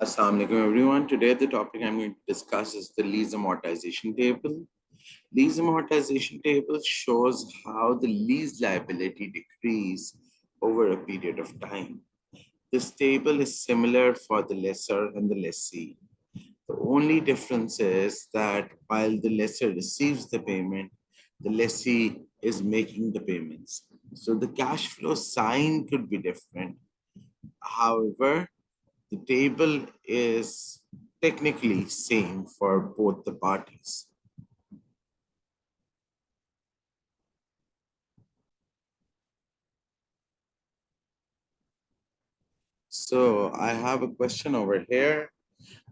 Assalamu alaikum everyone. Today the topic I'm going to discuss is the lease amortization table. Lease amortization table shows how the lease liability decrease over a period of time. This table is similar for the lessor and the lessee. The only difference is that while the lessor receives the payment, the lessee is making the payments. So the cash flow sign could be different. However, the table is technically same for both the parties. So I have a question over here.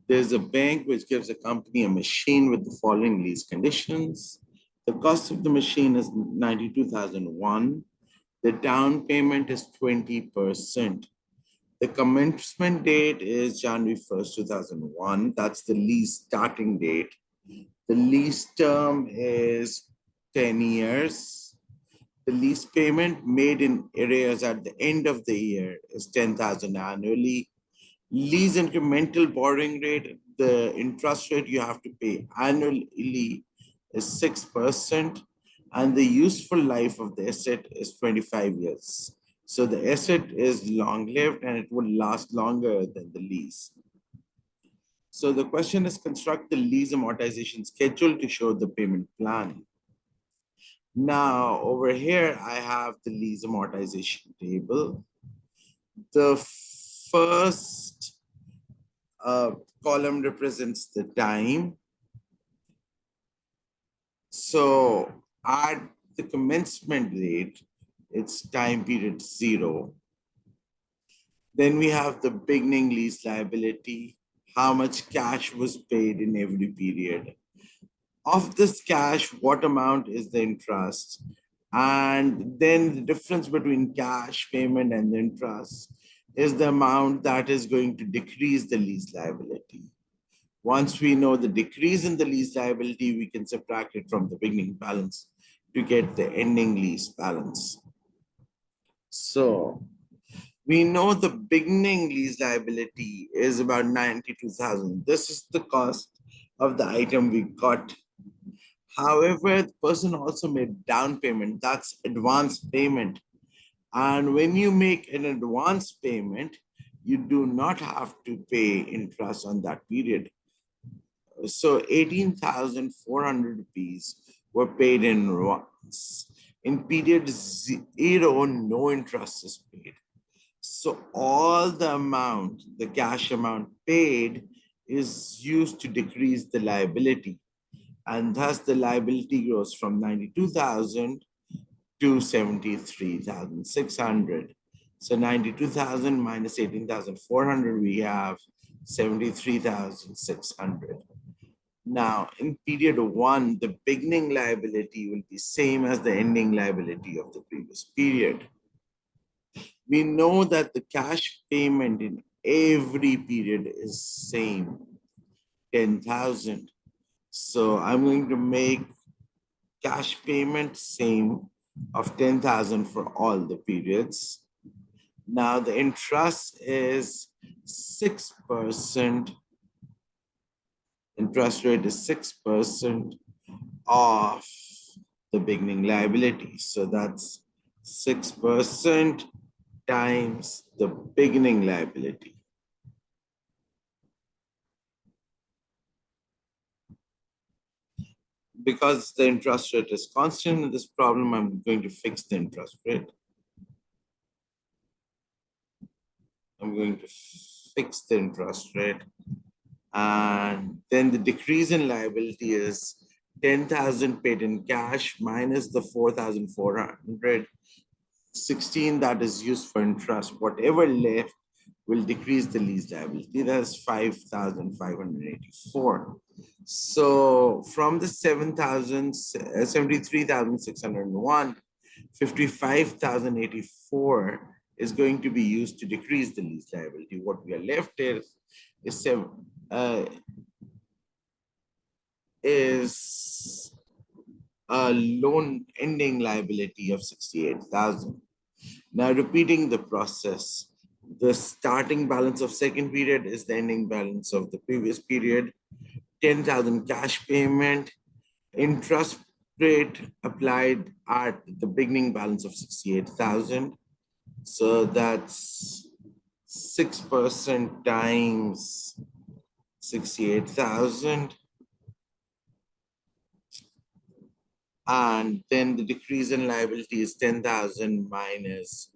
There's a bank which gives a company a machine with the following lease conditions. The cost of the machine is 92,001. The down payment is 20%. The commencement date is January 1st, 2001. That's the lease starting date. The lease term is 10 years. The lease payment made in arrears at the end of the year is 10,000 annually. Lease incremental borrowing rate, the interest rate you have to pay annually is 6%, and the useful life of the asset is 25 years. So the asset is long-lived and it will last longer than the lease. So the question is construct the lease amortization schedule to show the payment plan. Now, over here, I have the lease amortization table. The first column represents the time. So at the commencement date, it's time period 0. Then we have the beginning lease liability, how much cash was paid in every period. Of this cash, what amount is the interest? And then the difference between cash payment and the interest is the amount that is going to decrease the lease liability. Once we know the decrease in the lease liability, we can subtract it from the beginning balance to get the ending lease balance. So we know the beginning lease liability is about 92,000. This is the cost of the item we got. However, the person also made down payment, that's advance payment. And when you make an advance payment, you do not have to pay interest on that period. So 18,400 rupees were paid in advance. In period 0, no interest is paid. So all the amount, the cash amount paid is used to decrease the liability. And thus the liability grows from 92,000 to 73,600. So 92,000 minus 18,400, we have 73,600. Now, in period 1, the beginning liability will be same as the ending liability of the previous period. We know that the cash payment in every period is same, 10,000. So I'm going to make cash payment same of 10,000 for all the periods. Now the interest is 6%. Interest rate is 6% of the beginning liability. So that's 6% times the beginning liability. Because the interest rate is constant in this problem, I'm going to fix the interest rate. I'm going to fix the interest rate. And then the decrease in liability is 10,000 paid in cash minus the 4,400, 16 that is used for interest. Whatever left will decrease the lease liability. That's 5,584. So from the 73,601, 55,084 is going to be used to decrease the lease liability. What we are left is a loan ending liability of 68,000. Now repeating the process, The starting balance of second period is the ending balance of the previous period. 10,000 cash payment, interest rate applied at the beginning balance of 68,000. So that's 6% times 68,000. And then the decrease in liability is 10,000 minus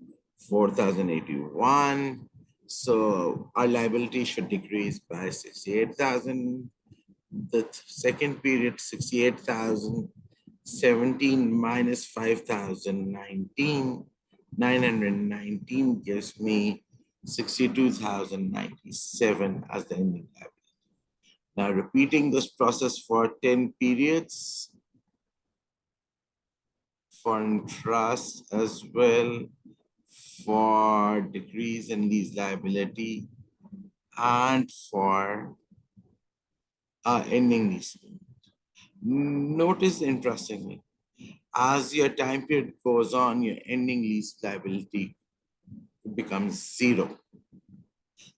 4,081. So our liability should decrease by 68,000. The second period, 68,000. 17 minus 5,019. 919 gives me 62,097 as the ending liability. Now repeating this process for 10 periods for interest as well, for decrease in lease liability, and for ending lease. Notice interestingly, as your time period goes on, your ending lease liability becomes zero.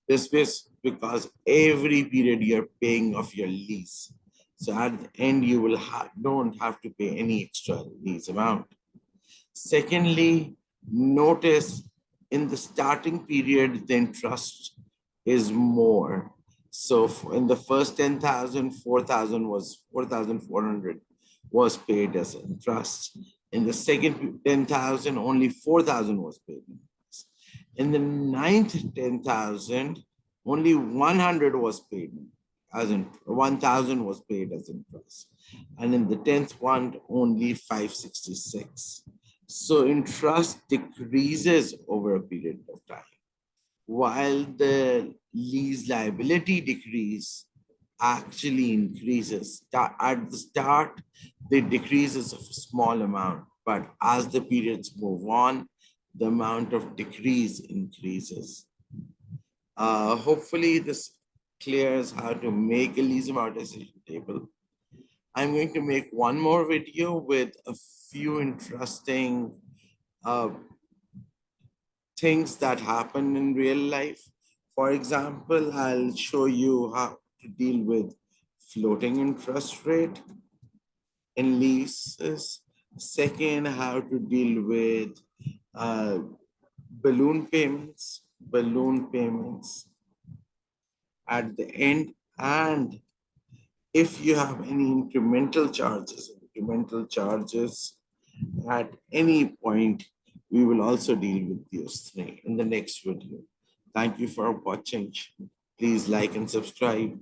This is because every period you're paying off your lease. So at the end, you will don't have to pay any extra lease amount. Secondly, notice in the starting period, the interest is more. So in the first 10,000, 4,400 was paid as interest. In the second 10,000, only 4,000 was paid. In the ninth 10,000, only 100 was paid as in 1,000 was paid as interest. And in the 10th one, only 566. So interest decreases over a period of time, while the lease liability decrease actually increases. At the start, the decreases of a small amount, but as the periods move on, the amount of decrease increases. Hopefully this clears how to make a lease amortization table. I'm going to make one more video with a few interesting things that happen in real life. For example, I'll show you how to deal with floating interest rate in leases. Second, how to deal with balloon payments at the end. And if you have any incremental charges at any point, we will also deal with those three in the next video. Thank you for watching. Please like and subscribe.